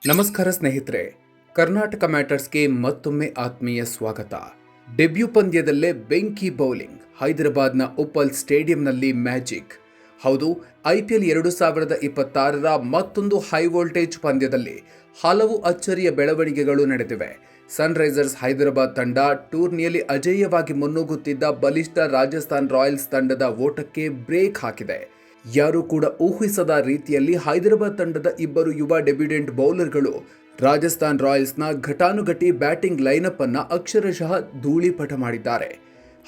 ನಮಸ್ಕಾರ ಸ್ನೇಹಿತರೆ, ಕರ್ನಾಟಕ ಮ್ಯಾಟರ್ಸ್ಗೆ ಮತ್ತೊಮ್ಮೆ ಆತ್ಮೀಯ ಸ್ವಾಗತ. ಡೆಬ್ಯೂ ಪಂದ್ಯದಲ್ಲೇ ಬೆಂಕಿ ಬೌಲಿಂಗ್, ಹೈದರಾಬಾದ್ನ ಉಪ್ಪಲ್ ಸ್ಟೇಡಿಯಂನಲ್ಲಿ ಮ್ಯಾಜಿಕ್. ಹೌದು, IPL 2026ರ ಮತ್ತೊಂದು ಹೈ ವೋಲ್ಟೇಜ್ ಪಂದ್ಯದಲ್ಲಿ ಹಲವು ಅಚ್ಚರಿಯ ಬೆಳವಣಿಗೆಗಳು ನಡೆದಿವೆ. ಸನ್ರೈಸರ್ಸ್ ಹೈದರಾಬಾದ್ ತಂಡ ಟೂರ್ನಿಯಲ್ಲಿ ಅಜೇಯವಾಗಿ ಮುನ್ನುಗ್ಗುತ್ತಿದ್ದ ಬಲಿಷ್ಠ ರಾಜಸ್ಥಾನ್ ರಾಯಲ್ಸ್ ತಂಡದ ಓಟಕ್ಕೆ ಬ್ರೇಕ್ ಹಾಕಿದೆ. ಯಾರೂ ಕೂಡ ಊಹಿಸದ ರೀತಿಯಲ್ಲಿ ಹೈದರಾಬಾದ್ ತಂಡದ ಇಬ್ಬರು ಯುವ ಡೆಬ್ಯೂಟೆಂಟ್ ಬೌಲರ್ಗಳು ರಾಜಸ್ಥಾನ್ ರಾಯಲ್ಸ್ನ ಘಟಾನುಘಟಿ ಬ್ಯಾಟಿಂಗ್ ಲೈನಪ್ ಅನ್ನು ಅಕ್ಷರಶಃ ಧೂಳಿಪಟ ಮಾಡಿದ್ದಾರೆ.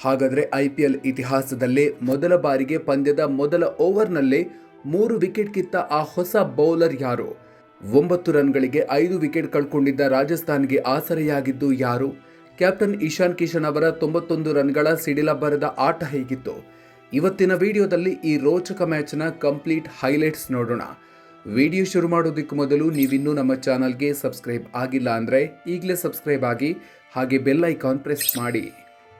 ಹಾಗಾದರೆ IPL ಇತಿಹಾಸದಲ್ಲೇ ಮೊದಲ ಬಾರಿಗೆ ಪಂದ್ಯದ ಮೊದಲ ಓವರ್ನಲ್ಲೇ 3 ವಿಕೆಟ್ ಕಿತ್ತ ಆ ಹೊಸ ಬೌಲರ್ ಯಾರು? 9 ರನ್ಗಳಿಗೆ 5 ವಿಕೆಟ್ ಕಳ್ಕೊಂಡಿದ್ದ ರಾಜಸ್ಥಾನ್ಗೆ ಆಸರೆಯಾಗಿದ್ದು ಯಾರು? ಕ್ಯಾಪ್ಟನ್ ಇಶಾನ್ ಕಿಶನ್ ಅವರ 91 ರನ್ಗಳ ಸಿಡಿಲ ಬರೆದ ಆಟ ಹೇಗಿತ್ತು? ಇವತ್ತಿನ ವಿಡಿಯೋದಲ್ಲಿ ಈ ರೋಚಕ ಮ್ಯಾಚ್ನ ಕಂಪ್ಲೀಟ್ ಹೈಲೈಟ್ಸ್ ನೋಡೋಣ. ವಿಡಿಯೋ ಶುರು ಮಾಡೋದಕ್ಕೆ ಮೊದಲು ನೀವಿನ್ನೂ ನಮ್ಮ ಚಾನಲ್ಗೆ ಸಬ್ಸ್ಕ್ರೈಬ್ ಆಗಿಲ್ಲ ಅಂದರೆ ಈಗಲೇ ಸಬ್ಸ್ಕ್ರೈಬ್ ಆಗಿ, ಹಾಗೆ ಬೆಲ್ ಐಕಾನ್ ಪ್ರೆಸ್ ಮಾಡಿ.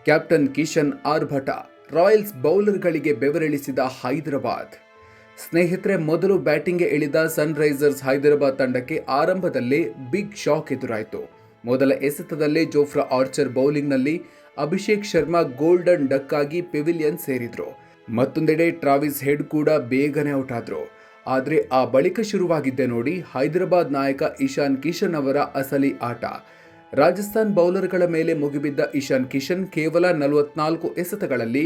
ಕ್ಯಾಪ್ಟನ್ ಕಿಶನ್ ಆರ್ಭಟ, ರಾಯಲ್ಸ್ ಬೌಲರ್ಗಳಿಗೆ ಬೆವರಿಳಿಸಿದ ಹೈದರಾಬಾದ್. ಸ್ನೇಹಿತರೆ, ಮೊದಲು ಬ್ಯಾಟಿಂಗ್ಗೆ ಇಳಿದ ಸನ್ರೈಸರ್ಸ್ ಹೈದರಾಬಾದ್ ತಂಡಕ್ಕೆ ಆರಂಭದಲ್ಲೇ ಬಿಗ್ ಶಾಕ್ ಎದುರಾಯಿತು. ಮೊದಲ ಎಸೆತದಲ್ಲೇ ಜೋಫ್ರಾ ಆರ್ಚರ್ ಬೌಲಿಂಗ್ನಲ್ಲಿ ಅಭಿಷೇಕ್ ಶರ್ಮಾ ಗೋಲ್ಡನ್ ಡಕ್ ಆಗಿ ಪೆವಿಲಿಯನ್ ಸೇರಿದ್ರು. ಮತ್ತೊಂದೆಡೆ ಟ್ರಾವಿಸ್ ಹೆಡ್ ಕೂಡ ಬೇಗನೆ ಔಟ್ ಆದ್ರು. ಆದರೆ ಆ ಬಳಿಕ ಶುರುವಾಗಿದ್ದೆ ನೋಡಿ ಹೈದರಾಬಾದ್ ನಾಯಕ ಇಶಾನ್ ಕಿಶನ್ ಅವರ ಅಸಲಿ ಆಟ. ರಾಜಸ್ಥಾನ್ ಬೌಲರ್ಗಳ ಮೇಲೆ ಮುಗಿಬಿದ್ದ ಇಶಾನ್ ಕಿಶನ್ ಕೇವಲ 44 ಎಸೆತಗಳಲ್ಲಿ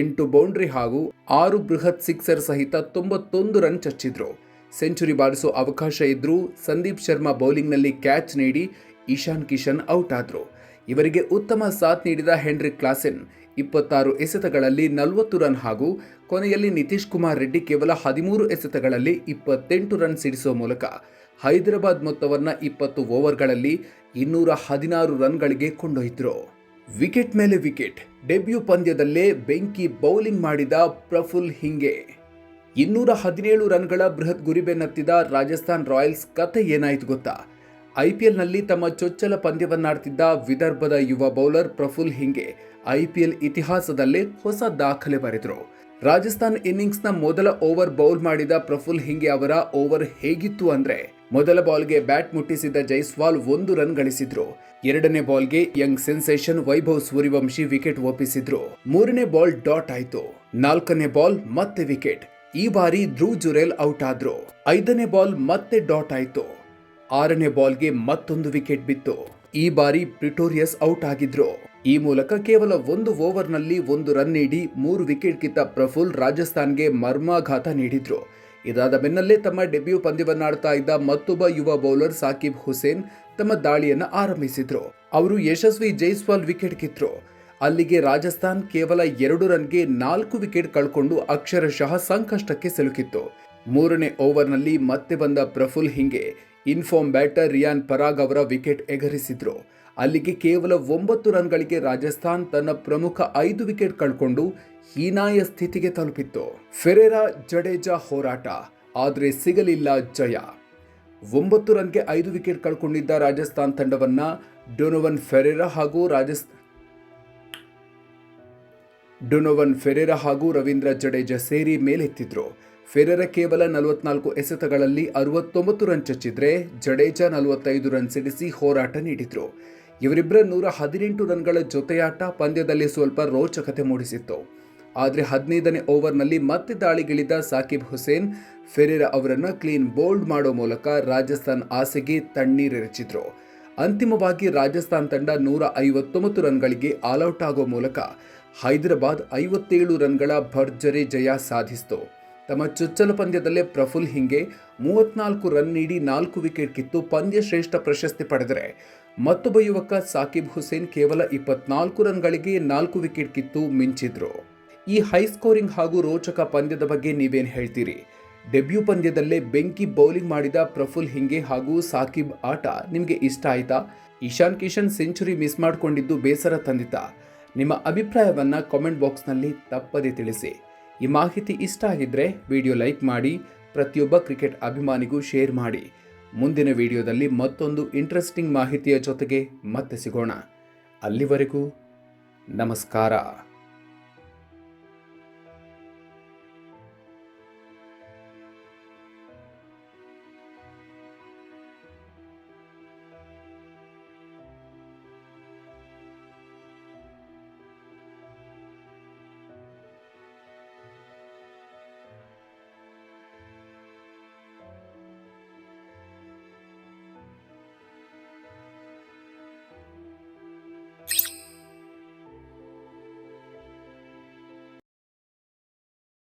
8 ಬೌಂಡ್ರಿ ಹಾಗೂ 6 ಬೃಹತ್ ಸಿಕ್ಸರ್ ಸಹಿತ 91 ರನ್ ಚಚ್ಚಿದ್ರು. ಸೆಂಚುರಿ ಬಾರಿಸೋ ಅವಕಾಶ ಇದ್ರೂ ಸಂದೀಪ್ ಶರ್ಮಾ ಬೌಲಿಂಗ್ನಲ್ಲಿ ಕ್ಯಾಚ್ ನೀಡಿ ಇಶಾನ್ ಕಿಶನ್ ಔಟ್ ಆದ್ರು. ಇವರಿಗೆ ಉತ್ತಮ ಸಾಥ್ ನೀಡಿದ ಹೆನ್ರಿಕ್ ಕ್ಲಾಸೆನ್ 26 ಎಸೆತಗಳಲ್ಲಿ 40 ರನ್ ಹಾಗೂ ಕೊನೆಯಲ್ಲಿ ನಿತೀಶ್ ಕುಮಾರ್ ರೆಡ್ಡಿ ಕೇವಲ 13 ಎಸೆತಗಳಲ್ಲಿ 28 ರನ್ ಸಿಡಿಸುವ ಮೂಲಕ ಹೈದರಾಬಾದ್ ಮೊತ್ತವನ್ನು 20 ಓವರ್ಗಳಲ್ಲಿ 216 ರನ್ಗಳಿಗೆ ಕೊಂಡೊಯ್ದರು. ವಿಕೆಟ್ ಮೇಲೆ ವಿಕೆಟ್, ಡೆಬ್ಯೂ ಪಂದ್ಯದಲ್ಲೇ ಬೆಂಕಿ ಬೌಲಿಂಗ್ ಮಾಡಿದ ಪ್ರಫುಲ್ ಹಿಂಗೆ. 217 ರನ್ಗಳ ಬೃಹತ್ ಗುರಿ ಬೆನ್ನತ್ತಿದ ರಾಜಸ್ಥಾನ್ ರಾಯಲ್ಸ್ ಕತೆ ಏನಾಯಿತು ಗೊತ್ತಾ? IPLನಲ್ಲಿ ತಮ್ಮ ಚೊಚ್ಚಲ ಪಂದ್ಯವನ್ನಾಡ್ತಿದ್ದ ವಿದರ್ಭದ ಯುವ ಬೌಲರ್ ಪ್ರಫುಲ್ ಹಿಂಗೆ IPL ಇತಿಹಾಸದಲ್ಲೇ ಹೊಸ ದಾಖಲೆ ಬರೆದರು. ರಾಜಸ್ಥಾನ್ ಇನ್ನಿಂಗ್ಸ್ನ ಮೊದಲ ಓವರ್ ಬೌಲ್ ಮಾಡಿದ ಪ್ರಫುಲ್ ಹಿಂಗೆ ಅವರ ಓವರ್ ಹೇಗಿತ್ತು ಅಂದ್ರೆ, ಮೊದಲ ಬಾಲ್ಗೆ ಬ್ಯಾಟ್ ಮುಟ್ಟಿಸಿದ ಜೈಸ್ವಾಲ್ 1 ರನ್ ಗಳಿಸಿದ್ರು. 2ನೇ ಬಾಲ್ಗೆ young sensation Vaibhav Suryavanshi wicket ಒಪ್ಪಿಸಿದ್ರು. 3ನೇ ಬಾಲ್ ಡಾಟ್ ಆಯ್ತು. 4ನೇ ಬಾಲ್ ಮತ್ತೆ ವಿಕೆಟ್. ಈ ಬಾರಿ ಧ್ರುವ್ ಜುರೇಲ್ ಔಟ್ ಆದ್ರು. 5ನೇ ಬಾಲ್ ಮತ್ತೆ ಡಾಟ್ ಆಯ್ತು. 6ನೇ ಬಾಲ್ಗೆ ಮತ್ತೊಂದು ವಿಕೆಟ್ ಬಿತ್ತು. ಈ ಬಾರಿ ಪ್ರಿಟೋರಿಯಸ್ ಔಟ್ ಆಗಿದ್ರು. ಈ ಮೂಲಕ ಕೇವಲ 1 ಓವರ್ನಲ್ಲಿ 1 ರನ್ ನೀಡಿ 3 ವಿಕೆಟ್ ಕಿತ್ತ ಪ್ರಫುಲ್ ರಾಜಸ್ಥಾನ್ಗೆ ಮರ್ಮಾಘಾತ ನೀಡಿದ್ರು. ಇದಾದ ಬೆನ್ನಲ್ಲೇ ತಮ್ಮ ಡೆಬ್ಯೂ ಪಂದ್ಯವನ್ನಾಡ್ತಾ ಇದ್ದ ಮತ್ತೊಬ್ಬ ಯುವ ಬೌಲರ್ ಸಾಕಿಬ್ ಹುಸೇನ್ ತಮ್ಮ ದಾಳಿಯನ್ನು ಆರಂಭಿಸಿದ್ರು. ಅವರು ಯಶಸ್ವಿ ಜೈಸ್ವಾಲ್ ವಿಕೆಟ್ ಕಿತ್ತರು. ಅಲ್ಲಿಗೆ ರಾಜಸ್ಥಾನ್ ಕೇವಲ 2 ರನ್ಗೆ 4 ವಿಕೆಟ್ ಕಳ್ಕೊಂಡು ಅಕ್ಷರಶಃ ಸಂಕಷ್ಟಕ್ಕೆ ಸಿಲುಕಿತ್ತು. 3ನೇ ಓವರ್ನಲ್ಲಿ ಮತ್ತೆ ಬಂದ ಪ್ರಫುಲ್ ಹಿಂಗೆ ಇನ್ಫಾರ್ಮ್ ಬ್ಯಾಟರ್ ರಿಯಾನ್ ಪರಾಗ್ ಅವರ ವಿಕೆಟ್ ಎಗರಿಸಿದ್ರು. ಅಲ್ಲಿಗೆ ಕೇವಲ 9 ರನ್ಗಳಿಗೆ ರಾಜಸ್ಥಾನ್ ತನ್ನ ಪ್ರಮುಖ 5 ವಿಕೆಟ್ ಕಳ್ಕೊಂಡು ಹೀನಾಯ ಸ್ಥಿತಿಗೆ ತಲುಪಿತ್ತು. ಫೆರೇರಾ ಜಡೇಜಾ ಹೋರಾಟ, ಆದರೆ ಸಿಗಲಿಲ್ಲ ಜಯ. 9 ರನ್ಗೆ 5 ವಿಕೆಟ್ ಕಳ್ಕೊಂಡಿದ್ದ ರಾಜಸ್ಥಾನ್ ತಂಡವನ್ನ ಡೊನೊವನ್ ಫೆರೇರಾ ಹಾಗೂ ರವೀಂದ್ರ ಜಡೇಜಾ ಸೇರಿ ಮೇಲೆತ್ತಿದ್ರು. ಫೆರೇರಾ ಕೇವಲ 44 ಎಸೆತಗಳಲ್ಲಿ 69 ರನ್ ಚಚ್ಚಿದ್ರೆ ಜಡೇಜಾ 45 ರನ್ ಸಿಡಿಸಿ ಹೋರಾಟ ನೀಡಿದ್ರು. ಇವರಿಬ್ಬರ 118 ರನ್ಗಳ ಜೊತೆಯಾಟ ಪಂದ್ಯದಲ್ಲಿ ಸ್ವಲ್ಪ ರೋಚಕತೆ ಮೂಡಿಸಿತ್ತು. ಆದರೆ 15ನೇ ಓವರ್ನಲ್ಲಿ ಮತ್ತೆ ದಾಳಿಗಿಳಿದ ಸಾಕಿಬ್ ಹುಸೇನ್ ಫೆರೇರಾ ಅವರನ್ನು ಕ್ಲೀನ್ ಬೋಲ್ಡ್ ಮಾಡೋ ಮೂಲಕ ರಾಜಸ್ಥಾನ್ ಆಸೆಗೆ ತಣ್ಣೀರೆರಚಿದ್ರು. ಅಂತಿಮವಾಗಿ ರಾಜಸ್ಥಾನ್ ತಂಡ 159 ರನ್ಗಳಿಗೆ ಆಲ್ಔಟ್ ಆಗೋ ಮೂಲಕ ಹೈದರಾಬಾದ್ 57 ರನ್ಗಳ ಭರ್ಜರಿ ಜಯ ಸಾಧಿಸಿತು. ತಮ್ಮ ಚೊಚ್ಚಲ ಪಂದ್ಯದಲ್ಲೇ ಪ್ರಫುಲ್ ಹಿಂಗೆ 34 ರನ್ ನೀಡಿ 4 ವಿಕೆಟ್ ಕಿತ್ತು ಪಂದ್ಯ ಶ್ರೇಷ್ಠ ಪ್ರಶಸ್ತಿ ಪಡೆದರೆ, ಮತ್ತೊಬ್ಬ ಯುವಕ ಸಾಕಿಬ್ ಹುಸೇನ್ ಕೇವಲ 24 ರನ್ಗಳಿಗೆ 4 ವಿಕೆಟ್ ಕಿತ್ತು ಮಿಂಚಿದ್ರು. ಈ ಹೈ ಸ್ಕೋರಿಂಗ್ ಹಾಗೂ ರೋಚಕ ಪಂದ್ಯದ ಬಗ್ಗೆ ನೀವೇನು ಹೇಳ್ತೀರಿ? ಡೆಬ್ಯೂ ಪಂದ್ಯದಲ್ಲೇ ಬೆಂಕಿ ಬೌಲಿಂಗ್ ಮಾಡಿದ ಪ್ರಫುಲ್ ಹಿಂಗೆ ಹಾಗೂ ಸಾಕಿಬ್ ಆಟ ನಿಮಗೆ ಇಷ್ಟ ಆಯ್ತಾ? ಇಶಾನ್ ಕಿಶನ್ ಸೆಂಚುರಿ ಮಿಸ್ ಮಾಡಿಕೊಂಡಿದ್ದು ಬೇಸರ ತಂದಿತಾ? ನಿಮ್ಮ ಅಭಿಪ್ರಾಯವನ್ನು ಕಾಮೆಂಟ್ ಬಾಕ್ಸ್ನಲ್ಲಿ ತಪ್ಪದೇ ತಿಳಿಸಿ. ಈ ಮಾಹಿತಿ ಇಷ್ಟ ಆಗಿದ್ರೆ ವಿಡಿಯೋ ಲೈಕ್ ಮಾಡಿ, ಪ್ರತಿಯೊಬ್ಬ ಕ್ರಿಕೆಟ್ ಅಭಿಮಾನಿಗೂ ಶೇರ್ ಮಾಡಿ. ಮುಂದಿನ ವಿಡಿಯೋದಲ್ಲಿ ಮತ್ತೊಂದು ಇಂಟ್ರೆಸ್ಟಿಂಗ್ ಮಾಹಿತಿಯ ಜೊತೆಗೆ ಮತ್ತೆ ಸಿಗೋಣ. ಅಲ್ಲಿವರೆಗೂ ನಮಸ್ಕಾರ.